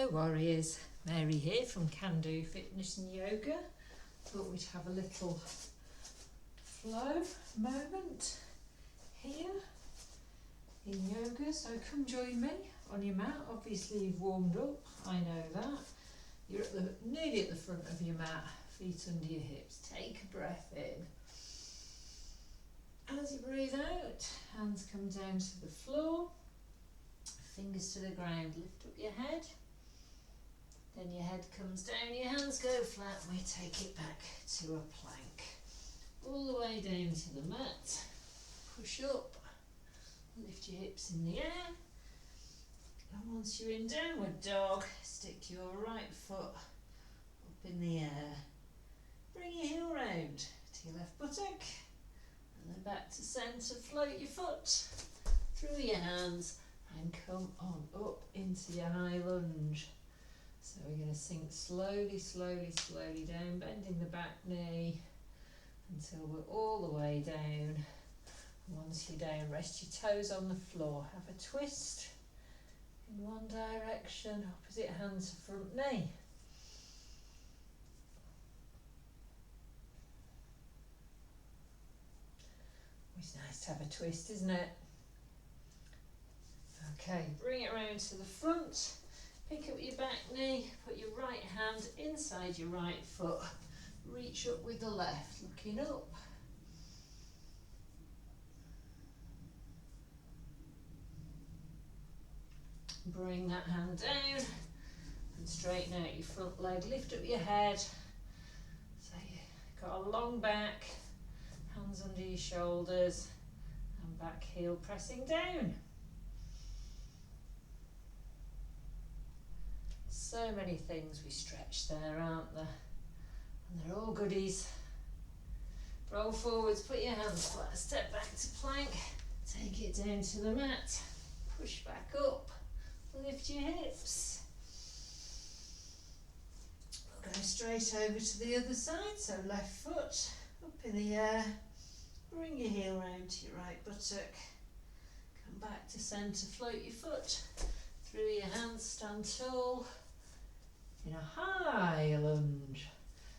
Hello warriors, Mary here from Can Do Fitness and Yoga. Thought we'd have a little flow moment here in yoga, so come join me on your mat. Obviously you've warmed up, I know that. You're nearly at the front of your mat, feet under your hips. Take a breath in. As you breathe out, hands come down to the floor, fingers to the ground, lift up your head. Then your head comes down, your hands go flat, we take it back to a plank. All the way down to the mat, push up, lift your hips in the air. And once you're in downward dog, stick your right foot up in the air. Bring your heel round to your left buttock, and then back to centre, float your foot through your hands and come on up into your high lunge. So we're going to sink slowly, slowly, slowly down, bending the back knee until we're all the way down. Once you're down, rest your toes on the floor. Have a twist in one direction, opposite hand to front knee. It's nice to have a twist, isn't it? Okay, bring it round to the front. Pick up your back knee, put your right hand inside your right foot, reach up with the left, looking up. Bring that hand down and straighten out your front leg, lift up your head. So you've got a long back, hands under your shoulders and back heel pressing down. So many things we stretch there, aren't there? And they're all goodies. Roll forwards, put your hands flat, step back to plank, take it down to the mat, push back up, lift your hips. We'll go straight over to the other side, so left foot up in the air, bring your heel round to your right buttock, come back to centre, float your foot through your hands, stand tall. In a high lunge,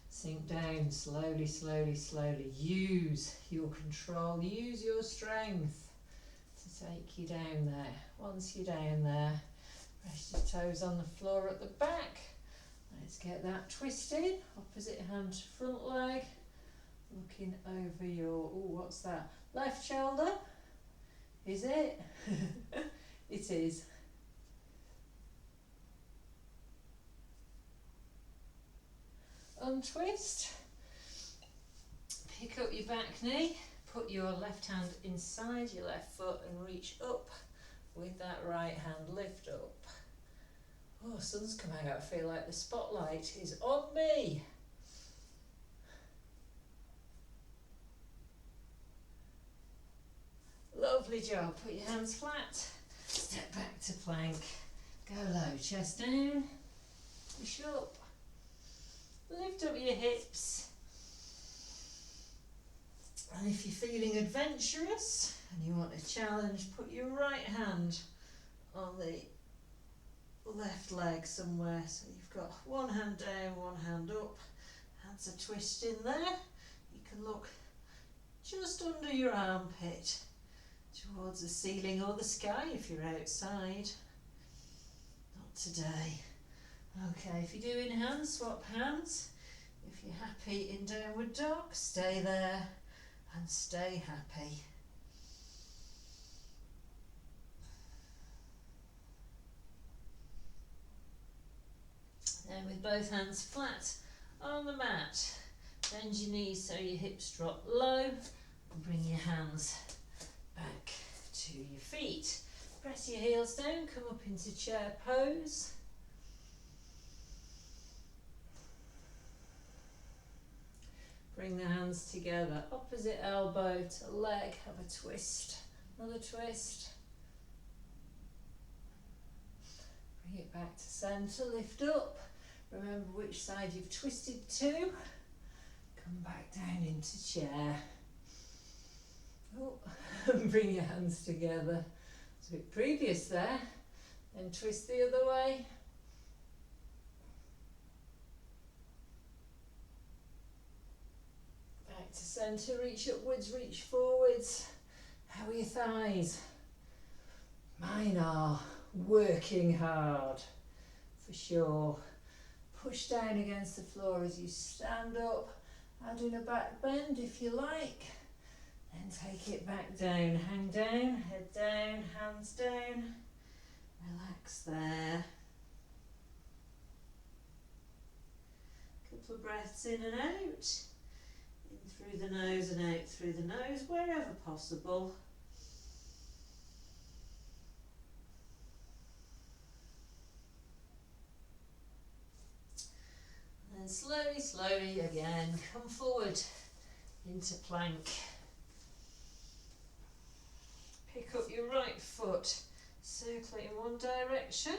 sink down slowly, slowly, slowly. Use your control, use your strength to take you down there. Once you're down there, rest your toes on the floor at the back. Let's get that twisted. Opposite hand to front leg. Looking over your, what's that? Left shoulder? Is it? It is. Untwist, pick up your back knee, put your left hand inside your left foot and reach up with that right hand, lift up. Oh, sun's come out, I feel like the spotlight is on me. Lovely job, put your hands flat, step back to plank, go low, chest down, push up. Lift up your hips, and if you're feeling adventurous and you want a challenge, put your right hand on the left leg somewhere, so you've got one hand down, one hand up, hands are twisting there. You can look just under your armpit towards the ceiling or the sky if you're outside. Not today. Okay, if you're doing hands, swap hands. If you're happy in downward dog, stay there and stay happy. Then with both hands flat on the mat, bend your knees so your hips drop low and bring your hands back to your feet. Press your heels down, come up into chair pose. Bring the hands together, opposite elbow to leg, have a twist, another twist. Bring it back to centre, lift up. Remember which side you've twisted to. Come back down into chair. Oh, and bring your hands together. It's a bit previous there. Then twist the other way. centre, reach upwards, reach forwards. How are your thighs? Mine are working hard, for sure. Push down against the floor as you stand up, add in a back bend if you like, then take it back down, hang down, head down, hands down, relax there. Couple of breaths in and out, in through the nose and out through the nose, wherever possible. And slowly, slowly again, come forward into plank. Pick up your right foot, circle it in one direction,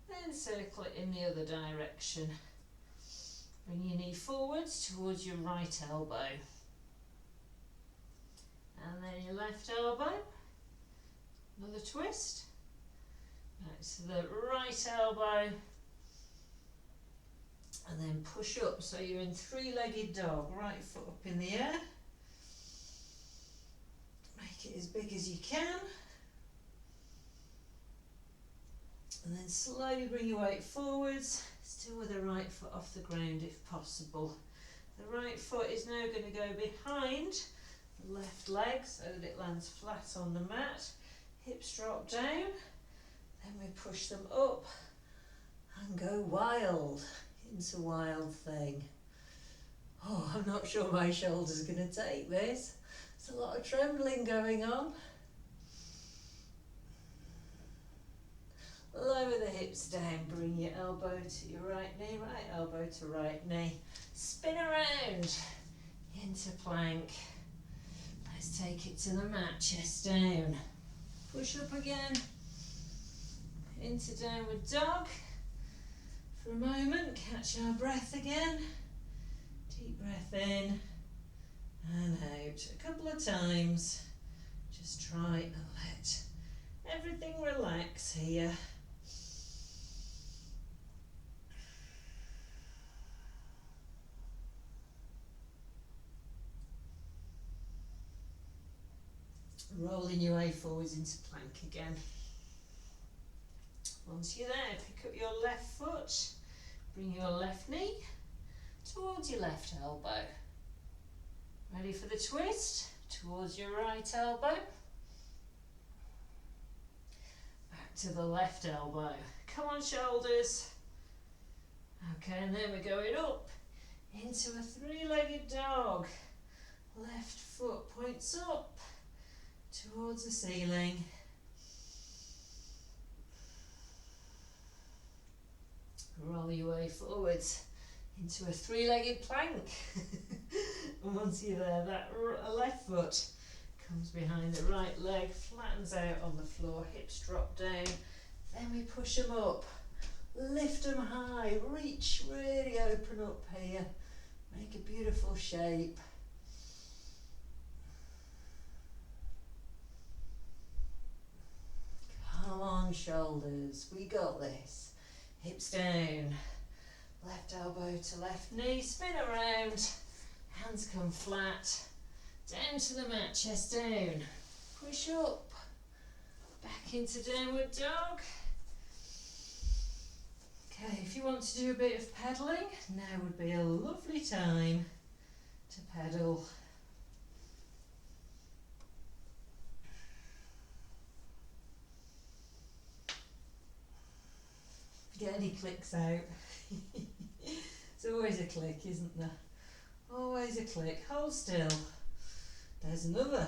then circle it in the other direction. Bring your knee forwards towards your right elbow. And then your left elbow. Another twist. Back to the right elbow. And then push up, so you're in three-legged dog, right foot up in the air. Make it as big as you can. And then slowly bring your weight forwards, still with the right foot off the ground if possible. The right foot is now going to go behind the left leg so that it lands flat on the mat. Hips drop down, then we push them up and go wild. Into wild thing. Oh, I'm not sure my shoulder's going to take this. There's a lot of trembling going on. Lower the hips down, bring your elbow to your right knee, right elbow to right knee. Spin around into plank. Let's take it to the mat, chest down. Push up again into downward dog. For a moment, catch our breath again. Deep breath in and out. A couple of times. Just try and let everything relax here. Rolling your way forwards into plank again. Once you're there, pick up your left foot, bring your left knee towards your left elbow. Ready for the twist? Towards your right elbow. Back to the left elbow. Come on, shoulders. Okay, and then we're going up into a three-legged dog. Left foot points up towards the ceiling. Roll your way forwards into a three-legged plank. And once you're there, that left foot comes behind the right leg, flattens out on the floor, hips drop down. Then we push them up, lift them high, reach, really open up here. Make a beautiful shape. Come on, shoulders, we got this. Hips down, left elbow to left knee, spin around, hands come flat, down to the mat, chest down, push up, back into downward dog. Okay, if you want to do a bit of pedalling, now would be a lovely time to pedal. Get any clicks out. It's always a click, isn't there? Always a click. Hold still. There's another.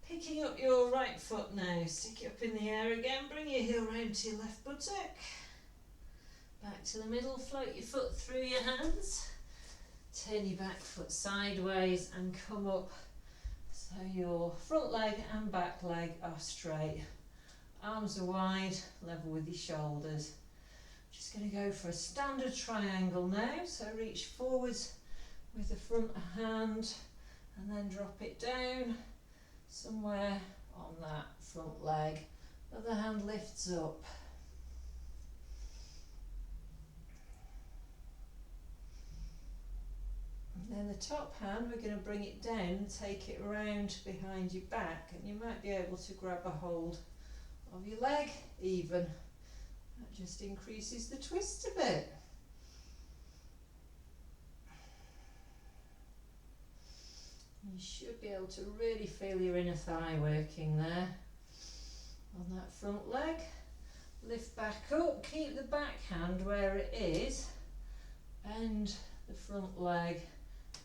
Picking up your right foot now. Stick it up in the air again. Bring your heel round to your left buttock. Back to the middle. Float your foot through your hands. Turn your back foot sideways and come up. So your front leg and back leg are straight. Arms are wide, level with your shoulders. Just going to go for a standard triangle now. So reach forwards with the front hand and then drop it down somewhere on that front leg. Other hand lifts up. then the top hand, we're going to bring it down and take it around behind your back, and you might be able to grab a hold of your leg even. That just increases the twist a bit. You should be able to really feel your inner thigh working there on that front leg. Lift back up, keep the back hand where it is, bend the front leg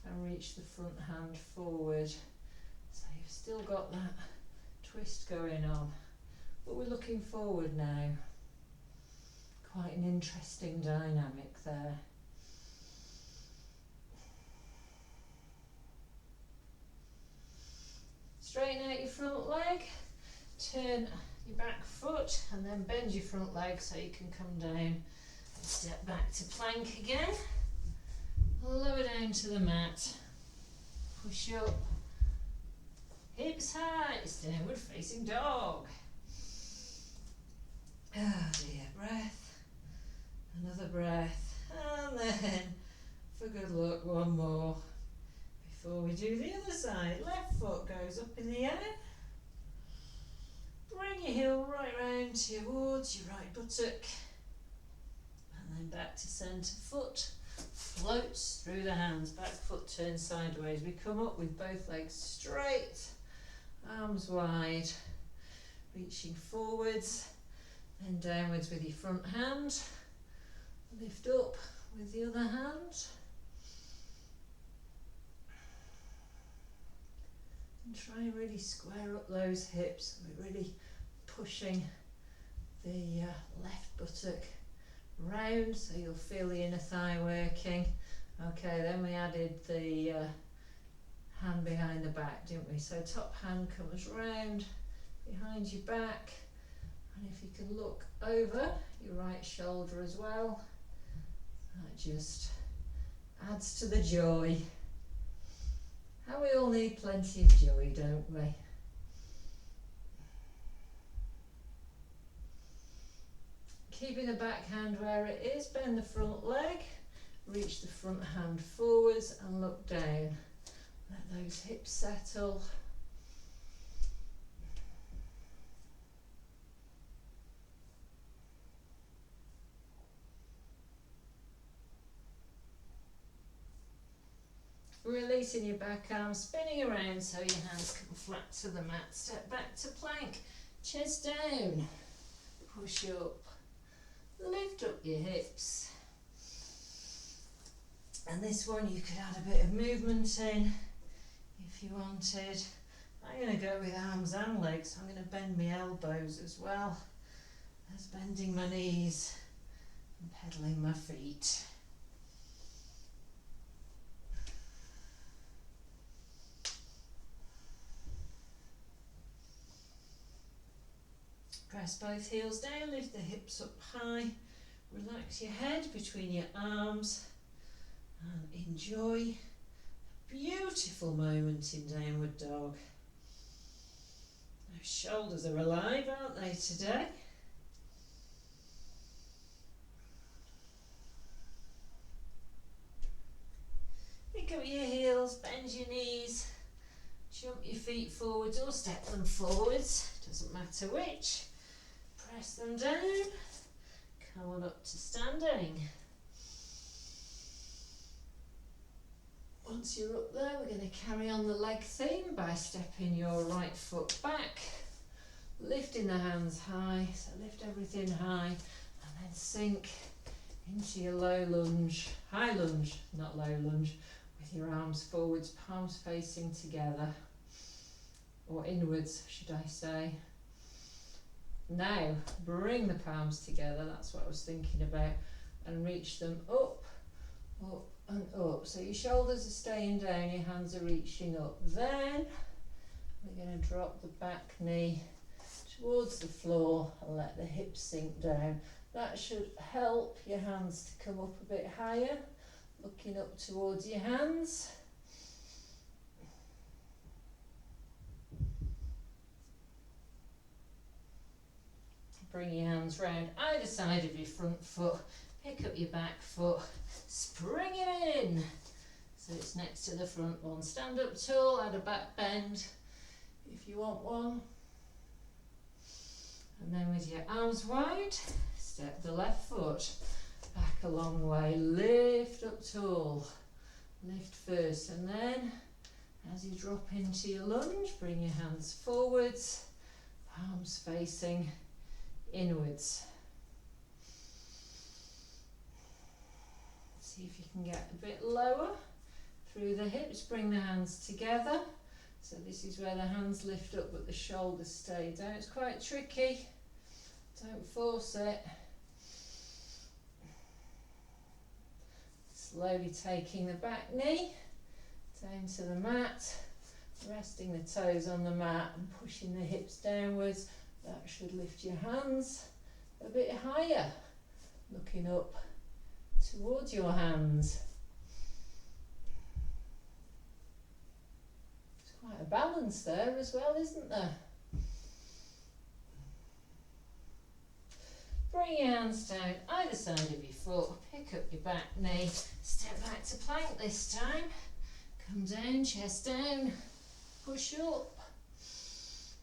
and reach the front hand forward. So you've still got that twist going on, but we're looking forward now. Quite an interesting dynamic there. Straighten out your front leg, turn your back foot and then bend your front leg so you can come down and step back to plank again. Lower down to the mat, push up, hips high, it's downward facing dog. Oh dear, breath, another breath, and then for good luck one more before we do the other side. Left foot goes up in the air, bring your heel right round towards your right buttock, and then back to centre. Foot floats through the hands, back foot turns sideways. We come up with both legs straight, arms wide, reaching forwards, then downwards with your front hand, lift up with the other hand, and try and really square up those hips. We're really pushing the left buttock round so you'll feel the inner thigh working. Okay, then we added the hand behind the back, didn't we? So top hand comes round behind your back, and if you can look over your right shoulder as well, that just adds to the joy. And we all need plenty of joy, don't we? Keeping the back hand where it is, bend the front leg, reach the front hand forwards and look down. Let those hips settle. Releasing your back arm, spinning around so your hands come flat to the mat. Step back to plank, chest down, push up, lift up your hips. And this one you could add a bit of movement in if you wanted. I'm going to go with arms and legs. I'm going to bend my elbows as well as bending my knees and pedaling my feet. Press both heels down, lift the hips up high, relax your head between your arms and enjoy a beautiful moment in downward dog. Those shoulders are alive, aren't they, today? Pick up your heels, bend your knees, jump your feet forwards or step them forwards, doesn't matter which. Press them down, come on up to standing. Once you're up there, we're going to carry on the leg theme by stepping your right foot back, lifting the hands high, so lift everything high, and then sink into your low lunge, high lunge, not low lunge, with your arms forwards, palms facing together, or inwards, should I say. Now, bring the palms together, that's what I was thinking about, and reach them up, up and up. So your shoulders are staying down, your hands are reaching up. Then, we're going to drop the back knee towards the floor and let the hips sink down. That should help your hands to come up a bit higher, looking up towards your hands. Bring your hands round either side of your front foot, pick up your back foot, spring it in. So it's next to the front one. Stand up tall, add a back bend if you want one. And then with your arms wide, step the left foot back a long way, lift up tall. Lift first, and then as you drop into your lunge, bring your hands forwards, palms facing inwards. See if you can get a bit lower through the hips, bring the hands together. So this is where the hands lift up but the shoulders stay down. It's quite tricky, don't force it. Slowly taking the back knee down to the mat, resting the toes on the mat and pushing the hips downwards. That should lift your hands a bit higher, looking up towards your hands. There's quite a balance there as well, isn't there? Bring your hands down either side of your foot, pick up your back knee, step back to plank this time. Come down, chest down, push up,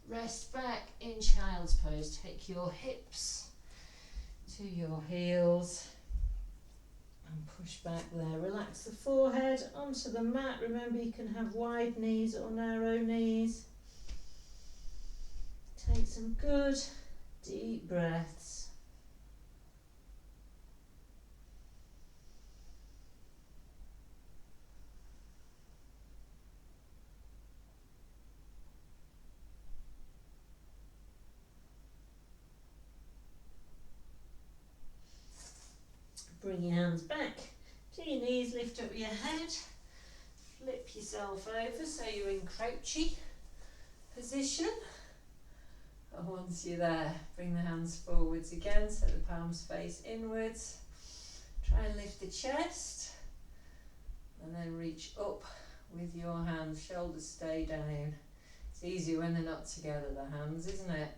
rest back in child's pose. Take your hips to your heels and push back there. Relax the forehead onto the mat. Remember, you can have wide knees or narrow knees. Take some good deep breaths. Bring your hands back to your knees, lift up your head, flip yourself over so you're in crouchy position. And once you're there, bring the hands forwards again so the palms face inwards. Try and lift the chest and then reach up with your hands, shoulders stay down. It's easier when they're not together, the hands, isn't it?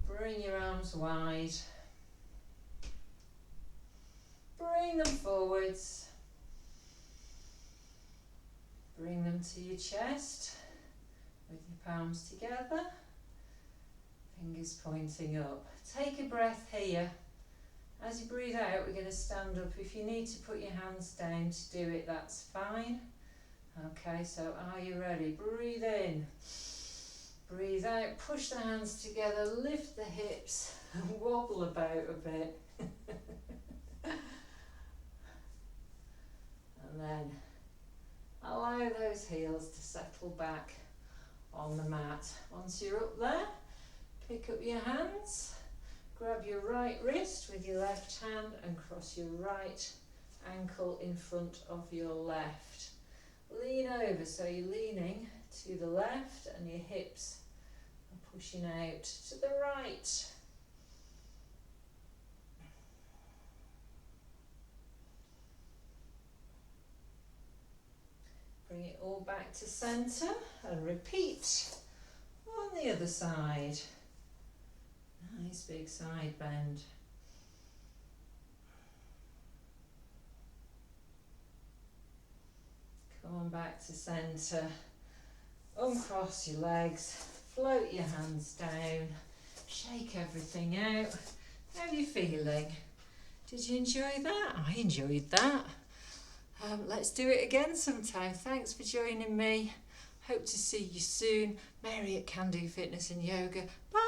Bring your arms wide. Bring them forwards. Bring them to your chest with your palms together, fingers pointing up. Take a breath here. As you breathe out, we're going to stand up. If you need to put your hands down to do it, that's fine. Okay, so are you ready? Breathe in. Breathe out. Push the hands together. Lift the hips and wobble about a bit. And then allow those heels to settle back on the mat. Once you're up there, pick up your hands, grab your right wrist with your left hand and cross your right ankle in front of your left. Lean over, so you're leaning to the left and your hips are pushing out to the right. Bring it all back to centre and repeat on the other side. Nice big side bend. Come on back to centre. Uncross your legs, float your hands down, shake everything out. How are you feeling? Did you enjoy that? I enjoyed that. Let's do it again sometime. Thanks for joining me. Hope to see you soon. Mary at Can Do Fitness and Yoga. Bye.